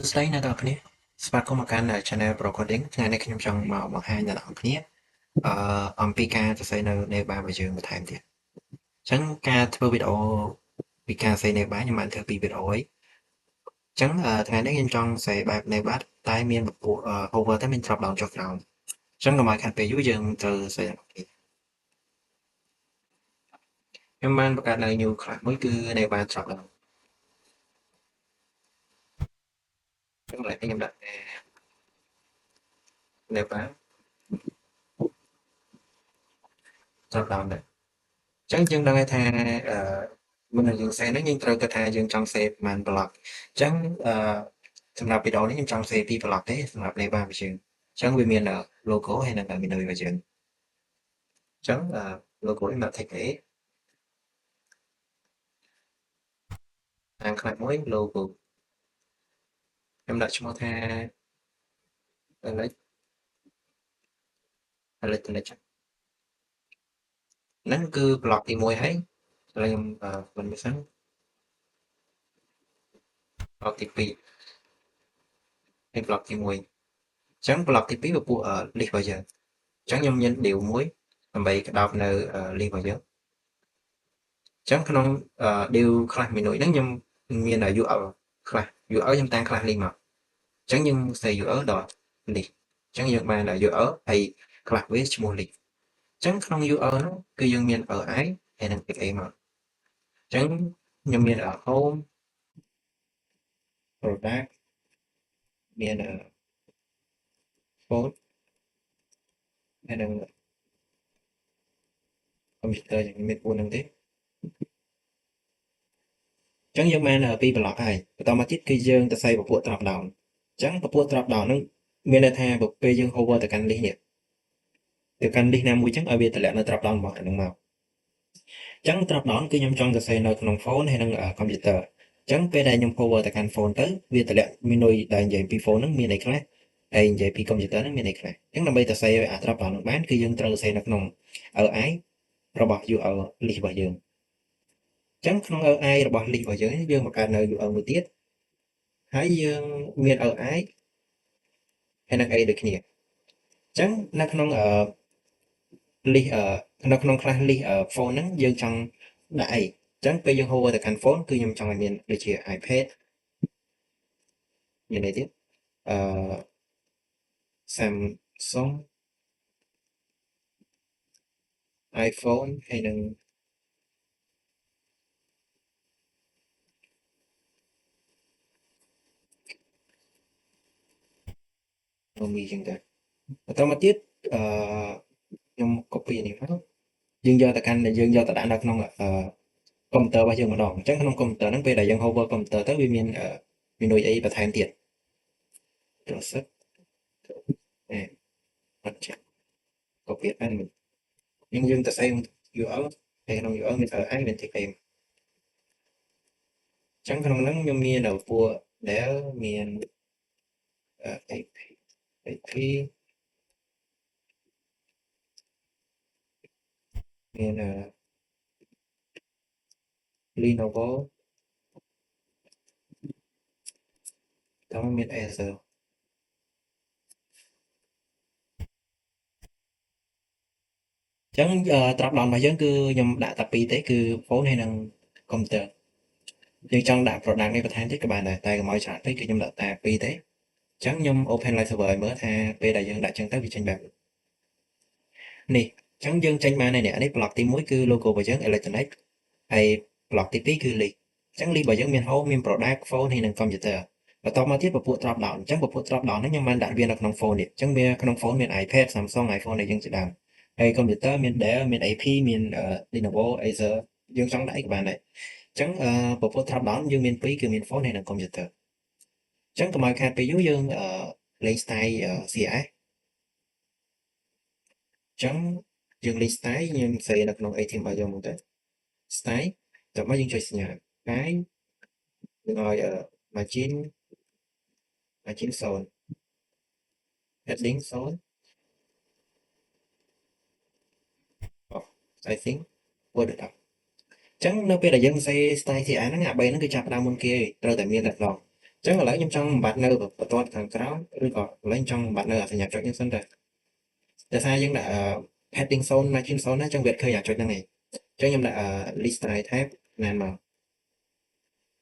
ស្ដីអ្នកទាំងអស់គ្នាស្វាគមន៍មកកាន់ Channel Procoding ថ្ងៃនេះខ្ញុំចង់មកបង្ហាញអ្នកទាំងអស់គ្នាអំពីការសរសេរនៅ Navbar របស់យើងបន្ថែមទៀតអញ្ចឹងការធ្វើវីដេអូពីការសរសេរ Navbar ខ្ញុំបានធ្វើពីរវីដេអូហើយអញ្ចឹងថ្ងៃនេះខ្ញុំចង់សរសេរបែប Navbar តែមានពពួក hover តែមាន drop down ចុះក្រោមអញ្ចឹងកុំឲ្យខាត់ពេលយូរយើងត្រូវសរសេរខ្ញុំបានបង្កើតនៅ new class មួយគឺ Navbar drop down អញ្ចឹងឡើយខ្ញុំដាក់ Navbar drop down ដែរអញ្ចឹងយើងដឹងហើយថាមុននឹងយើងសេហ្នឹងយើងត្រូវគិតថាយើងចង់សេប្រហែល block អញ្ចឹងសម្រាប់វីដេអូនេះខ្ញុំចង់សេ2 block ទេសម្រាប់ Neighbor របស់យើងអញ្ចឹងវាមាន logo ហើយនិង menu របស់យើងអញ្ចឹងlogo នេះដាក់ text A ខាងខ្លះមួយ logo ខ្ញុំដាក់ឈ្មោះថា Alex ហ្នឹងគឺ block ទី1ហើយឥឡូវខ្ញុំមិនមិនសិន block ទី2ហើយ block ទី1អញ្ចឹង block ទី2ពពួក list របស់យើងអញ្ចឹងខ្ញុំមាន div មួយដើម្បីក្តោបនៅ list របស់យើងអញ្ចឹងក្នុង div class menu ហ្នឹងខ្ញុំមាន URL class URL ខ្ញុំតាំង class list មកអញ្ចឹងយើង say URL ដល់ list អញ្ចឹងយើងបាន URL ហើយ class base ឈ្មោះ list អញ្ចឹងក្នុង URL ហ្នឹងគឺយើងមាន li ហើយនិង xa មកអញ្ចឹងខ្ញុំមាន home product មាន phone ហើយនិង computer យើងមាន4ហ្នឹងទេអញ្ចឹងយើងបាន2 block ហើយបន្តមកទៀតគឺយើងទៅ say ពពួក drop down អញ្ចឹងពពួក drop down ហ្នឹងមានន័យថាពេលយើង hover ទៅកាន់ list នេះទៅកាន់ list ណាមួយអញ្ចឹងឲ្យវាតម្លាក់នៅ drop down របស់អាហ្នឹងមកអញ្ចឹង drop down គឺខ្ញុំចង់សរសេរនៅក្នុង phone ហើយនិង computer អញ្ចឹងពេលដែលខ្ញុំ hover ទៅកាន់ phone ទៅវាតម្លាក់ menu ដែលនិយាយពី phone ហ្នឹងមានអីខ្លះហើយនិយាយពី computer ហ្នឹងមានអីខ្លះអញ្ចឹងដើម្បីសរសេរអា drop down ហ្នឹងបានគឺយើងត្រូវសរសេរនៅក្នុង li របស់ URL list របស់យើងអញ្ចឹងក្នុង li របស់ list របស់យើងយើងបង្កើតនៅ URL មួយទៀតហើយយើងមាន li ហើយនិង a ដូចគ្នាអញ្ចឹងនៅក្នុងlist នៅក្នុង class list phone ហ្នឹងយើងចង់ដាក់អីអញ្ចឹងពេលយើង hover ទៅកាន់ phone គឺខ្ញុំចង់ឲ្យមានដូចជា iPad មានអីទៀតអឺ Samsung iPhone ហើយនឹងមីចឹងទៅបន្តមកទៀតអឺខ្ញុំ copy នេះមកយើងយកទៅកាន់យើងយកទៅដាក់នៅក្នុងកុំព្យូទ័ររបស់យើងម្ដងអញ្ចឹងក្នុងកុំព្យូទ័រហ្នឹងពេលដែលយើង hover កុំព្យូទ័រទៅវាមានmenu អីបន្ថែមទៀត process អត់ចេះ copy admin យើងទៅ save URL ហើយក្នុង URL មាន li មាន text អញ្ចឹងក្នុងហ្នឹងខ្ញុំមាននៅពួកដែលមាន AP មាន Lenovo តើមាន Acer អញ្ចឹងត្រាប់ដល់របស់យើងគឺខ្ញុំដាក់តែ2ទេគឺ phone ហើយនិង computer យើងចង់ដាក់ product នេះបន្ថែមទៀតក៏បានដែរតែកុំឲ្យច្រើនពេកគឺខ្ញុំដាក់តែ2ទេអញ្ចឹងខ្ញុំ open live server ឲ្យមើលថាពេលដែលយើងដាក់ចឹងទៅវាចេញបែបនេះអញ្ចឹងយើងចេញបានហើយនេះ block ទី1គឺ logo របស់យើង electronic ហើយ block ទី2គឺ list អញ្ចឹង list របស់យើងមាន home មាន product phone ហើយនិង computer បន្តមកទៀតពពួក drop down អញ្ចឹងពពួក drop down ហ្នឹងខ្ញុំបានដាក់វានៅក្នុង phone នេះអញ្ចឹងវាក្នុង phone មាន iPad Samsung iPhone អីយើងជាដើមហើយ computer មាន Dell មាន AP មាន Lenovo Acer យើងចង់ដាក់អីក៏បានដែរអញ្ចឹងពពួក drop down យើងមាន2គឺមាន phone ហើយនិង computer អញ្ចឹងកុំឲ្យខាតពេលយូរយើងលេង style CSS អញ្ចឹងយើងលេង style យើងសេនៅក្នុង HTML យើងមកទៅ style ចាំមកយើងចុចសញ្ញា style យើងឲ្យmargin 0 heading 0 I think word 10អញ្ចឹងនៅពេលដែលយើងសេ style CSS ហ្នឹងអា3ហ្នឹងគឺចាប់ផ្ដើមមុនគេត្រូវតែមានតែម្ដង ចឹងឥឡូវខ្ញុំចង់បំបត្តិនៅបន្ទាត់ខាងក្រោមឬក៏ឥឡូវខ្ញុំចង់បំបត្តិនៅសញ្ញាចុចនេះសិនទៅដោយសារយើងដាក់ heading zone margin zone ណាចឹងវាឃើញចុចហ្នឹងឯងចឹងខ្ញុំដាក់ list try tab ណានមក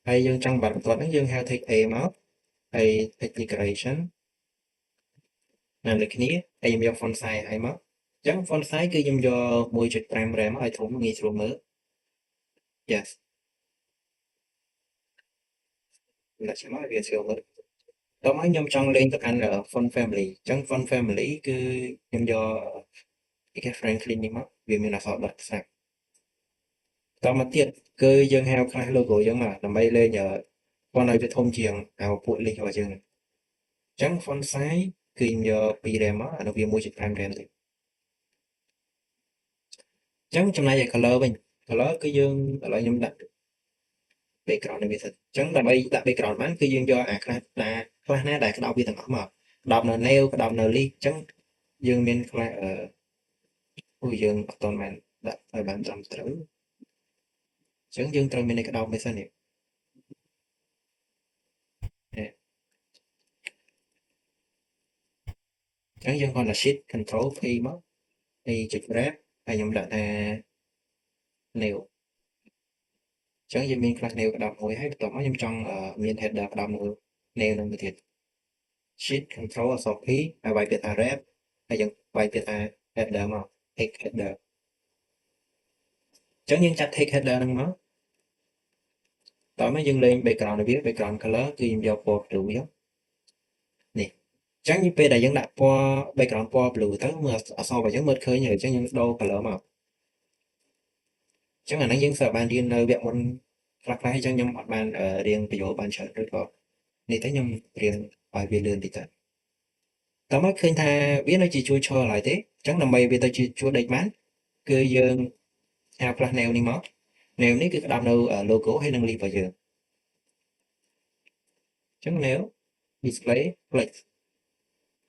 ហើយយើងចង់បំបត្តិបន្ទាត់ហ្នឹងយើងហៅ take a មកហើយ take decoration ណានដូចគ្នាហើយខ្ញុំយក font size ឲ្យមកចឹង font size គឺខ្ញុំយក 1.5 rem មកឲ្យធំងាយស្រួលមើល yes ដាក់ឆ្មោះវាស្រួលមើលតោះមកខ្ញុំចង់លេងទៅកាន់ font family ចឹង font family គឺខ្ញុំយក cái Franklin នេះមកវាមានអក្សរដុតស្រាប់តមកទៀតគឺយើងហៅ class logo យើងមកដើម្បីលេងfont ឲ្យវាធំជាងពួក list របស់យើងអញ្ចឹង font size គឺខ្ញុំយក2 rem មកអានោះវា 1.5 rem ទេអញ្ចឹងចំណែកឯ color វិញ color គឺយើងឥឡូវខ្ញុំដាក់ background នេះវាសិនអញ្ចឹងដើម្បីដាក់ background បានគឺយើងយកអា class ណាដែលក្តោបវាទាំងអស់មកក្តោបនៅ nail ក្តោបនៅ list អញ្ចឹងយើងមាន class យើងអត់ទាន់បានដាក់ឲ្យបានត្រឹមត្រូវអញ្ចឹងយើងត្រូវមានឯក្តោបមួយសិននេះអញ្ចឹងយើងគ្រាន់តែ shift control P មកហើយចុច wrap ហើយខ្ញុំដាក់ថា nail អញ្ចឹងយើងមាន class nail ក្តោបមួយហើយបន្ទាប់មកខ្ញុំចង់មាន header ក្តោបមួយ nail នឹងទៅទៀត shift control អក្សរ P ហើយវាយពាក្យថា wrap ហើយយើងវាយពាក្យថា header មក take header អញ្ចឹងយើងចាប់ take header ហ្នឹងមកតោះមកយើងលេង background វា background color គឺខ្ញុំយកពណ៌ blue យកនេះអញ្ចឹងពេលដែលយើងដាក់ពណ៌ background ពណ៌ blue ទៅមើលអក្សររបស់យើងមើលឃើញហើយអញ្ចឹងយើងដូរ color មកអញ្ចឹងអាហ្នឹងយើងសើបានរៀននៅវគ្គមុនខ្លះៗអញ្ចឹងខ្ញុំអត់បានរៀនបញ្យល់បានច្រើនឬក៏នេះទៅខ្ញុំរៀនឲ្យវាលឿនតិចទៅតើមកឃើញថាវានៅជាជួរឈរឡើយទេអញ្ចឹងដើម្បីវាទៅជាជួរដេកបានគឺយើងហៅ class nail នេះមក nail នេះគឺក្តាប់នៅ logo ហើយនឹង list របស់យើងអញ្ចឹង nail display flex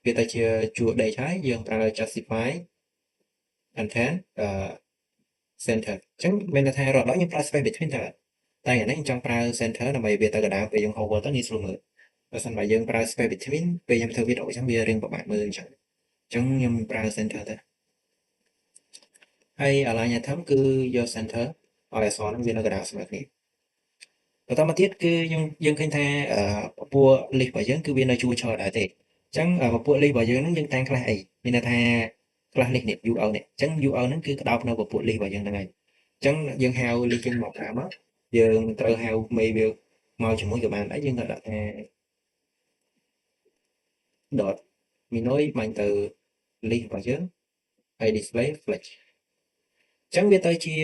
វាទៅជាជួរដេកហើយយើងប្រើ justify content center អញ្ចឹងមានន័យថារាល់ដងខ្ញុំប្រើ space between តែអានេះខ្ញុំចង់ប្រើ center ដើម្បីវាទៅកណ្ដាលពេលយើង hover ទៅងាយស្រួលមើលបើសិនបើយើងប្រើ space between ពេលខ្ញុំធ្វើវីដេអូអញ្ចឹងវារៀងពិបាកមើលអញ្ចឹងខ្ញុំប្រើ center ទៅហើយ align item គឺយក center ឲ្យអក្សរហ្នឹងវានៅកណ្ដាលស្មើគ្នាបន្តមកទៀតគឺយើងឃើញថាពពួក list របស់យើងគឺវានៅជួរឈរដែរទេអញ្ចឹងពពួក list របស់យើងហ្នឹងយើងតាំង class អីមានន័យថា class list នេះ UL នេះអញ្ចឹង UL ហ្នឹងគឺក្តោបនៅពពួក list របស់យើងហ្នឹងហើយអញ្ចឹងយើងហៅ list យើងមកប្រើមកយើងត្រូវហៅ mail វាមកជាមួយក៏បានដែរយើងត្រូវដាក់ថា dot minoi បាញ់ទៅ list របស់យើងហើយ display flex អញ្ចឹងវាទៅជា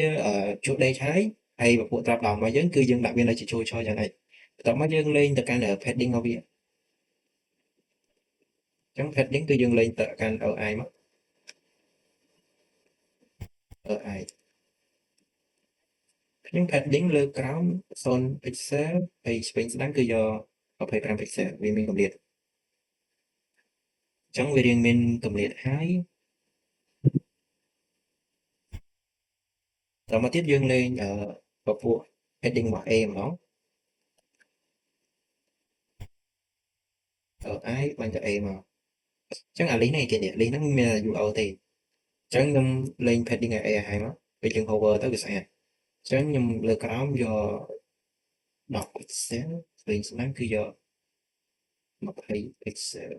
ជួរដេកហើយពពួក drop down របស់យើងគឺយើងដាក់វានៅជាជួរឈរយ៉ាងហ្នឹងបន្ទាប់មកយើងលេងទៅកាន់ padding របស់វាអញ្ចឹង padding គឺយើងលេងទៅកាន់ li មក li ខ្ញុំ padding លើក្រោម0 pixel ហើយឆ្វេងស្ដាំគឺយក25 pixel វាមានកម្រិតអញ្ចឹងវារៀងមានកម្រិតហើយតមកទៀតយើងលេងពពួក heading របស់ A ម្ដង li បាញ់ទៅ A មកអញ្ចឹងអា list នេះគេនេះ list ហ្នឹងមាន UL ទេអញ្ចឹងខ្ញុំលេង padding ឲ្យ A ឲ្យមកពេលយើង hover ទៅវាស្អាតអញ្ចឹងខ្ញុំលើក្រោមយក10 pixel ឆ្វេងស្ដាំគឺយក20 pixel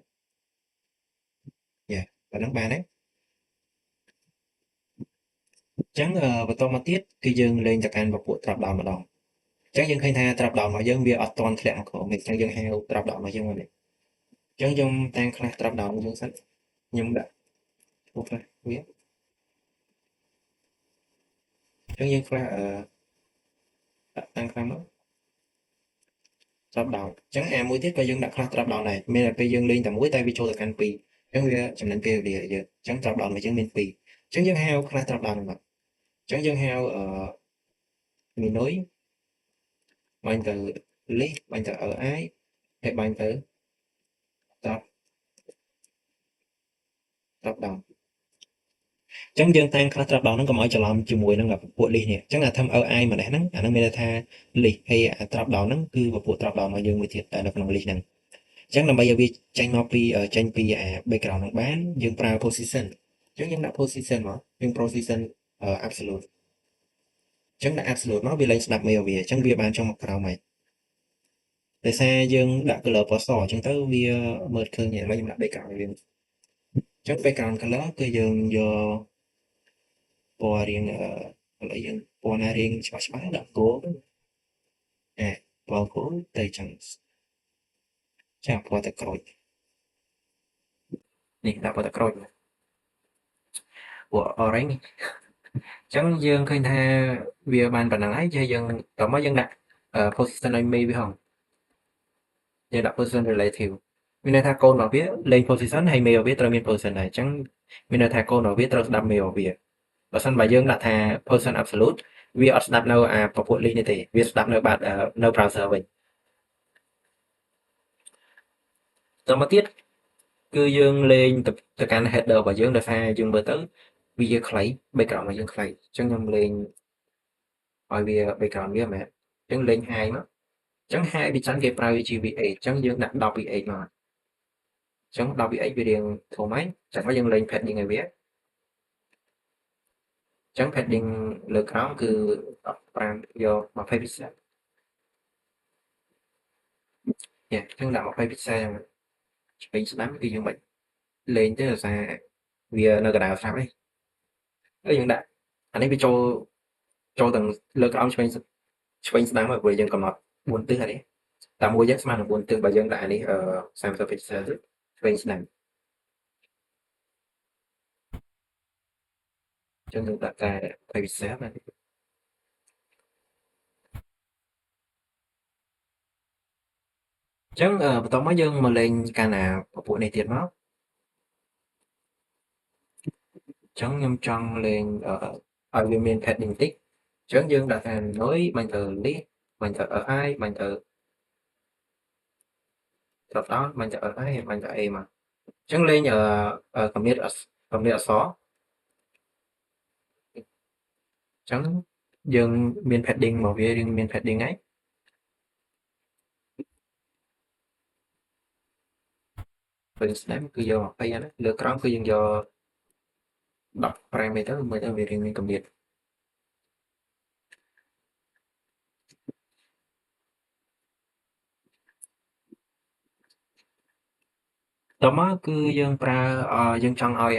យ៉ាប៉ុណ្ណឹងបានទេអញ្ចឹងបន្តមកទៀតគឺយើងលេងទៅកាន់ពពួក drop down ម្ដងអញ្ចឹងយើងឃើញថា drop down របស់យើងវាអត់ទាន់ធ្លាក់មកក្រោមទេអញ្ចឹងយើងហៅ drop down របស់យើងមកនេះអញ្ចឹងខ្ញុំតាំង class drop down យើងសិនខ្ញុំដាក់ឈ្មោះ class វាអញ្ចឹងយើង class ដាក់តាំង class មក drop down អញ្ចឹងមួយទៀតក៏យើងដាក់ class drop down ដែរមានតែពេលយើងលេងតែមួយតែវាចូលទៅកាន់2អញ្ចឹងវាចំណេញពេលវេលាយើងអញ្ចឹង drop down របស់យើងមាន2អញ្ចឹងយើងហៅ class drop down មកអញ្ចឹងយើងហៅminoi បាញ់ទៅ list បាញ់ទៅ li ហើយបាញ់ទៅ drop down ចឹងយើងតាំង class drop down ហ្នឹងកុំឲ្យច្រឡំជាមួយនឹងពពួក list នេះចឹងអា term li ម្នេះហ្នឹងអាហ្នឹងមានន័យថា list ហើយអា drop down ហ្នឹងគឺពពួក drop down របស់យើងមួយទៀតតែនៅក្នុង list ហ្នឹងចឹងដើម្បីឲ្យវាចេញមកពីចេញពីអា background ហ្នឹងបានយើងប្រើ position ចឹងយើងដាក់ position មកយើង position absolute ចឹងដាក់ absolute មកវាលែងស្ដាប់មេរបស់វាចឹងវាបានចុះមកក្រោមហើយដោយសារយើងដាក់ color ពណ៌សចឹងទៅវាមើលឃើញហើយខ្ញុំដាក់ background វាចឹង background color គឺយើងយកពណ៌រៀងឥឡូវយើងពណ៌ណារៀងច្បាស់ៗដាក់ gold ពណ៌ gold ទៅចឹងចាំពណ៌ទឹកក្រូចនេះដាក់ពណ៌ទឹកក្រូចពណ៌ orange ចឹងយើងឃើញថាវាបានប៉ុណ្ណឹងហើយយើងតមកយើងដាក់ position ឲ្យមេវាហងយើងដាក់ position relative មានន័យថាកូនរបស់វាលេង position ហើយមេរបស់វាត្រូវមាន position ដែរចឹងមានន័យថាកូនរបស់វាត្រូវស្ដាប់មេរបស់វាបើសិនបើយើងដាក់ថា position absolute វាអត់ស្ដាប់នៅអាពពួក list នេះទេវាស្ដាប់នៅបាត់នៅ browser វិញតមកទៀតគឺយើងលេងទៅកាន់ header របស់យើងដោយសារយើងមើលទៅវាខ្លី background របស់យើងខ្លីចឹងខ្ញុំលេងឲ្យវា background វាមែនចឹងលេង high មកចឹង high វាច្រើនគេប្រើវាជា V8 ចឹងយើងដាក់ 10 V8 មកចឹង 10 V8 វារៀងធំហើយចឹងមកយើងលេង padding ឲ្យវាចឹង padding លើក្រោមគឺ15យក20 pixel ចឹងដាក់20 pixel ឆ្វេងស្ដាំគឺយើងមិនលេងទេដោយសារវានៅកណ្ដាលស្រាប់ហើយយើងដាក់អានេះវាចូលទាំងលើក្រោមឆ្វេងស្ដាំហើយព្រោះយើងកំណត់4ទិសអានេះតាមមួយយើងស្មើនឹង4ទិសបើយើងដាក់អានេះ30 pixel ទៀតឆ្វេងស្ដាំចឹងយើងដាក់តែ20 pixel ណាចឹងបន្ទាប់មកយើងមកលេងកាន់អាពពួកនេះទៀតមកចឹងខ្ញុំចង់លេងឲ្យវាមាន padding តិចចឹងយើងដាក់ថានុយបាញ់ទៅ list បាញ់ទៅ li បាញ់ទៅ drop down បាញ់ទៅ li បាញ់ទៅ a មកចឹងលេងកម្រិតអក្សរចឹងយើងមាន padding របស់វាយើងមាន padding ហើយពេលស្ដាំគឺយក20អាហ្នឹងលើក្រោមគឺយើងយក10 parameter មើលទៅវារៀងមានកម្រិតតមកគឺយើងប្រើយើងចង់ឲ្យ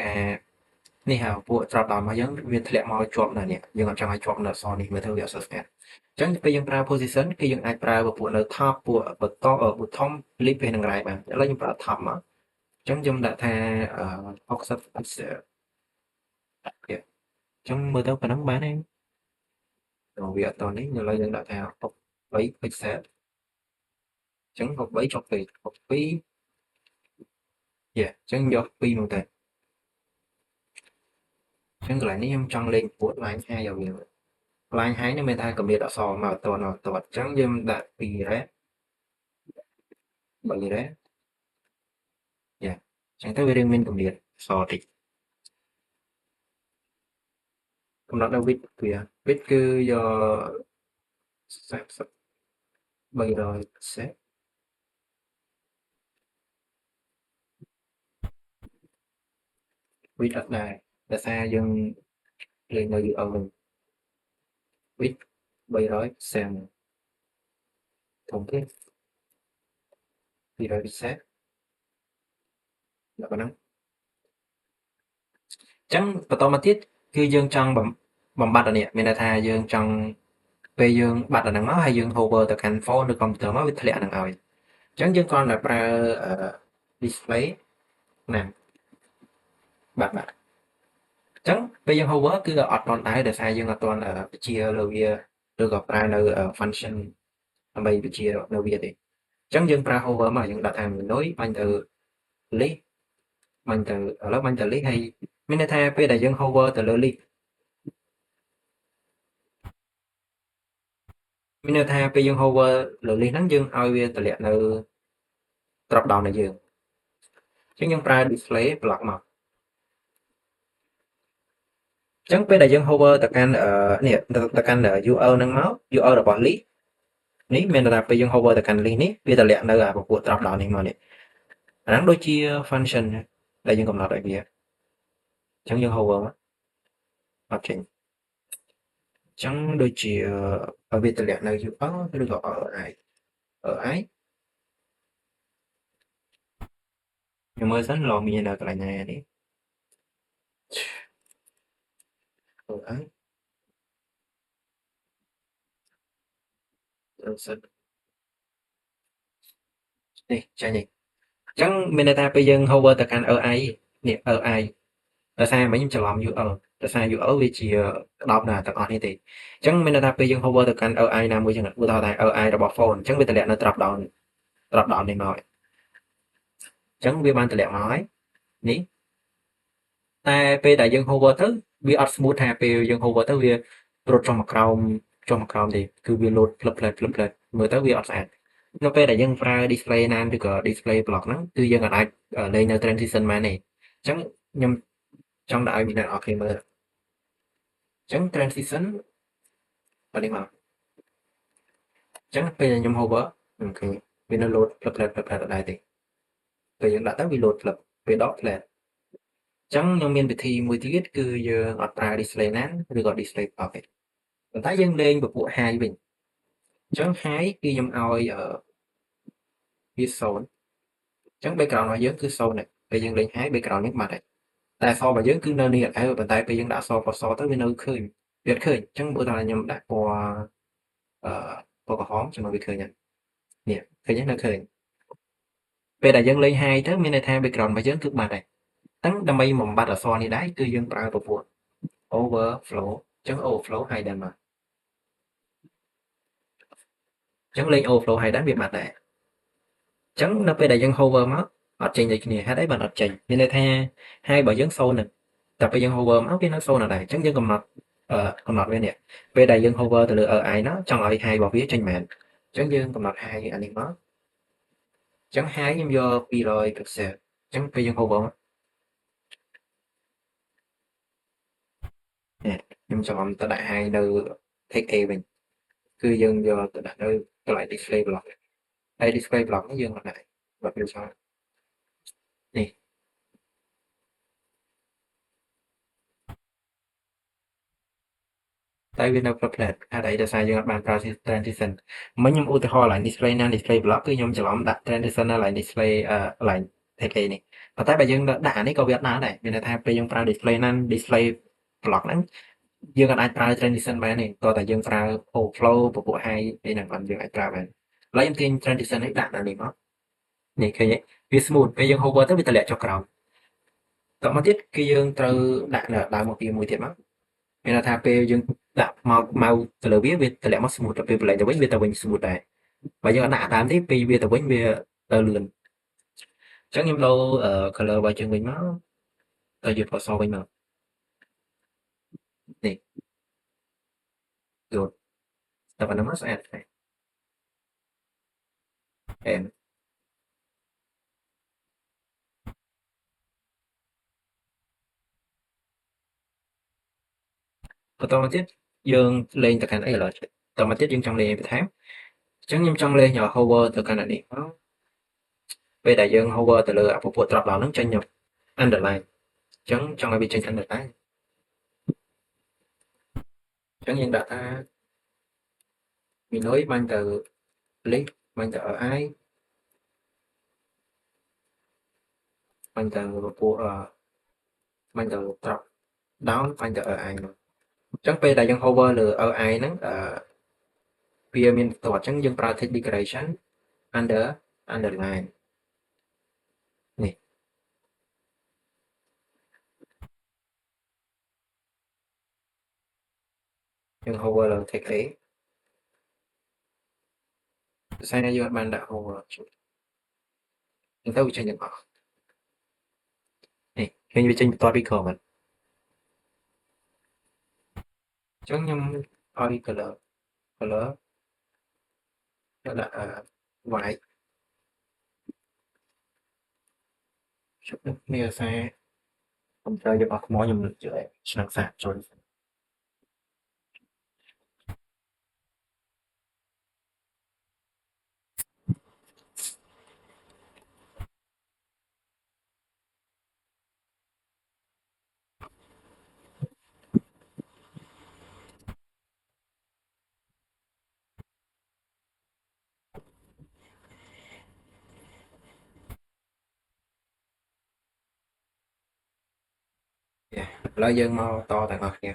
នេះហៅពួក drop down របស់យើងវាធ្លាក់មកជាប់នៅនេះយើងអត់ចង់ឲ្យជាប់នៅអក្សរនេះមើលទៅវាអក្សរស្ងាត់អញ្ចឹងពេលយើងប្រើ position គឺយើងអាចប្រើពួកនៅ top ពួកបន្តbottom lip ពេលនឹង right បានឥឡូវខ្ញុំប្រើ top មកអញ្ចឹងខ្ញុំដាក់ថា60 pixel អញ្ចឹងមើលទៅប៉ុណ្ណឹងបានហើយវាអត់តនេះឥឡូវយើងដាក់ថា63 pixel អញ្ចឹង63ចុះពេក62អញ្ចឹងយក2មកទៅអញ្ចឹងកន្លែងនេះខ្ញុំចង់លេងពួក line high ឲ្យវា line high នេះមានថាកម្រិតអក្សរមកតអញ្ចឹងយើងដាក់2 red 3 red អញ្ចឹងទៅវារៀងមានកម្រិតអក្សរតិចកំណត់នៅ width វា width គឺយក30 300 pixel width អត់ដែរដោយសារយើងលេងនៅ UO វិញ width 300 pixel ធំទេ200 pixel ដល់ប៉ុណ្ណឹងអញ្ចឹងបន្តមកទៀតគឺយើងចង់បំបត្តិអានេះមានន័យថាយើងចង់ពេលយើងបាត់អាហ្នឹងមកហើយយើង hover ទៅកាន់ phone ឬ computer មកវាធ្លាក់អាហ្នឹងឲ្យអញ្ចឹងយើងគ្រាន់តែប្រើ display ណាបាទអញ្ចឹងពេលយើង hover គឺអត់ទាន់ដែរដោយសារយើងអត់ទាន់បញ្ជាលើវាឬក៏ប្រើនៅ function ដើម្បីបញ្ជានៅវាទេអញ្ចឹងយើងប្រើ hover មកយើងដាក់ថា menu បាញ់ទៅ list បាញ់ទៅឥឡូវបាញ់ទៅ list ហើយមានន័យថាពេលដែលយើង hover ទៅលើ list មានន័យថាពេលយើង hover លើ list ហ្នឹងយើងឲ្យវាតម្លាក់នៅ drop down របស់យើងអញ្ចឹងយើងប្រើ display block មក ចឹងពេលដែលយើង hover ទៅកាន់នេះទៅកាន់ URL ហ្នឹងមក URL របស់ list នេះមានន័យថាពេលយើង hover ទៅកាន់ list នេះវាតម្លាក់នៅពពួក drop down នេះមកនេះអាហ្នឹងដូចជា function ដែលយើងកំណត់ឲ្យវាចឹងយើង hover មកអត់ចេញចឹងដូចជាវាតម្លាក់នៅ URL ឬក៏ RI ខ្ញុំមើលសិនឡងមាននៅកន្លែងណានេះ RI ត្រូវសិននេះចាញ់នេះចឹងមានន័យថាពេលយើង hover ទៅកាន់ RI នេះ RI ដោយសារមិញខ្ញុំច្រឡំ URL ដោយសារ URL វាជាក្តោបណាទាំងអស់នេះទេអញ្ចឹងមានន័យថាពេលយើង hover ទៅកាន់ RI ណាមួយចឹងឧទាហរណ៍ថា RI របស់ phone អញ្ចឹងវាតម្លាក់នៅ drop down នេះមកអញ្ចឹងវាបានតម្លាក់មកហើយនេះតែពេលដែលយើង hover ទៅវាអត់ smooth ថាពេលយើង hover ទៅវារត់ចុះមកក្រោមទេគឺវា load ផ្លឹបមើលទៅវាអត់ស្អាតនៅពេលដែលយើងប្រើ display ណានឬក៏ display block ហ្នឹងគឺយើងអាចលេងនៅ transition បានទេអញ្ចឹងខ្ញុំចង់ដាក់ឲ្យអ្នកនរគ្នាមើលអញ្ចឹង transition បើនេះមកអញ្ចឹងពេលខ្ញុំ hover អូខេវានៅ load ផ្លឹបអត់ដែរទេពេលយើងដាក់ទៅវា load ផ្លឹបពេលដក flat អញ្ចឹងខ្ញុំមានវិធីមួយទៀតគឺយើងអត់ប្រើ display ណានឬក៏ display block ទេប៉ុន្តែយើងលេងពពួក high វិញអញ្ចឹង high គឺខ្ញុំឲ្យវា0អញ្ចឹង background របស់យើងគឺ0ហើយពេលយើងលេង high background នេះបាត់ហើយតែអក្សររបស់យើងគឺនៅនេះអត់ហើយប៉ុន្តែពេលយើងដាក់អក្សរពណ៌សទៅវានៅឃើញវាអត់ឃើញអញ្ចឹងបើថាខ្ញុំដាក់ពណ៌ពណ៌ក្រហមចាំមើលវាឃើញអត់នេះឃើញទេនៅឃើញពេលដែលយើងលេង high ទៅមានន័យថា background របស់យើងគឺបាត់ហើយអញ្ចឹងដើម្បីបំបត្តិអក្សរនេះដែរគឺយើងប្រើពពួក overflow អញ្ចឹង overflow hidden មកអញ្ចឹងលេង overflow hidden វាបាត់ដែរអញ្ចឹងនៅពេលដែលយើង hover មកអត់ចេញដូចគ្នាហេតុអីបានអត់ចេញមានន័យថា high របស់យើង0នឹងតែពេលយើង hover មកវានៅ0អត់ដែរអញ្ចឹងយើងកំណត់វានេះពេលដែលយើង hover ទៅលើ AI នោះចង់ឲ្យ high របស់វាចេញមែនអញ្ចឹងយើងកំណត់ high អានេះមកអញ្ចឹង high ខ្ញុំយក200 pixel អញ្ចឹងពេលយើង hover មកខ្ញុំច្រឡំទៅដាក់ high នៅ text A វិញគឺយើងយកទៅដាក់នៅកន្លែង display block ហើយ display block នេះយើងអត់ដាក់បើពេលចោលនេះតែវានៅ flat ហេតុអីដោយសារយើងអត់បានប្រើ transition មិញខ្ញុំឧទាហរណ៍ឡើង display ណា display block គឺខ្ញុំច្រឡំដាក់ transition នៅឡើង display ឡើង text A នេះប៉ុន្តែបើយើងដាក់អានេះក៏វាអត់បានដែរមានន័យថាពេលយើងប្រើ display ណា display block ហ្នឹងយើងអាចប្រើ transition បានទេតោះតែយើងប្រើ overflow ពពួក high អីហ្នឹងបានយើងអាចប្រើបានឥឡូវខ្ញុំទាញ transition នេះដាក់នៅនេះមកនេះឃើញទេវា smooth ពេលយើង hover ទៅវាតម្លាក់ចុះក្រោមតមកទៀតគឺយើងត្រូវដាក់នៅដើមមកពីមួយទៀតមកមានន័យថាពេលយើងដាក់មកទៅលើវាតម្លាក់មក smooth ទៅពេលបលែងទៅវិញវាទៅវិញ smooth ដែរបើយើងអត់ដាក់ដើមទេពេលវាទៅវិញវាទៅលឿនអញ្ចឹងខ្ញុំដូរ color របស់យើងវិញមកទៅយកពណ៌សវិញមកនេះយល់តែប៉ុណ្ណឹងមកស្អាតហើយអែមបន្តមកទៀតយើងលេងទៅកាន់អីឥឡូវតមកទៀតយើងចង់លេងបន្ថែមអញ្ចឹងខ្ញុំចង់លេង hover ទៅកាន់អានេះមកពេលដែលយើង hover ទៅលើពពួក drop down ហ្នឹងចេញ underline អញ្ចឹងចង់ឲ្យវាចេញ underline អញ្ចឹងយើងដាក់ថា Minoi បាញ់ទៅ link បាញ់ទៅ AI បាញ់ទៅពួកបាញ់ទៅ drop down បាញ់ទៅ AI មកអញ្ចឹងពេលដែលយើង hover លើ AI ហ្នឹងវាមានបន្ទាត់អញ្ចឹងយើងប្រើ text decoration underline នេះយើង hover លើ text A ដោយសារយើងអត់បានដាក់ hover អញ្ចឹងទៅវាចេញទាំងអស់នេះឃើញវាចេញបន្ទាត់ពីក្រោមអត់អញ្ចឹងខ្ញុំឲ្យ color ដាក់white ជប់នេះសារខ្ញុំត្រូវយកអស់ថ្មខ្ញុំលើកយកឆ្នាំងសាកចូល ឥឡូវយើងមកតទាំងអស់គ្នា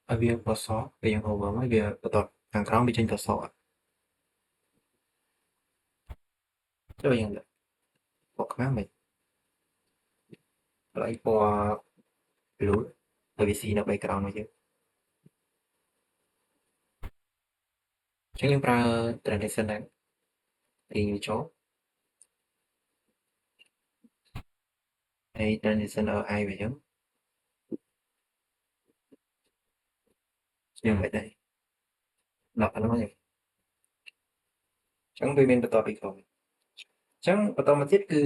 ឲ្យវាពណ៌សពេលយើង hover មកវាបន្ទាប់ខាងក្រោមវាចេញពណ៌សចូលយើងពណ៌ខ្មៅមិនឥឡូវពណ៌ blue ឲ្យវាស៊ីនៅ background មកយើងអញ្ចឹងយើងប្រើ transition ដែរទាញវាចូលហើយ transition ឲ្យ eye វាយើងខ្ញុំមិនដែរដល់ហ្នឹងយើងអញ្ចឹងវាមានបន្ទាប់ពីក្រោមអញ្ចឹងបន្តមកទៀតគឺ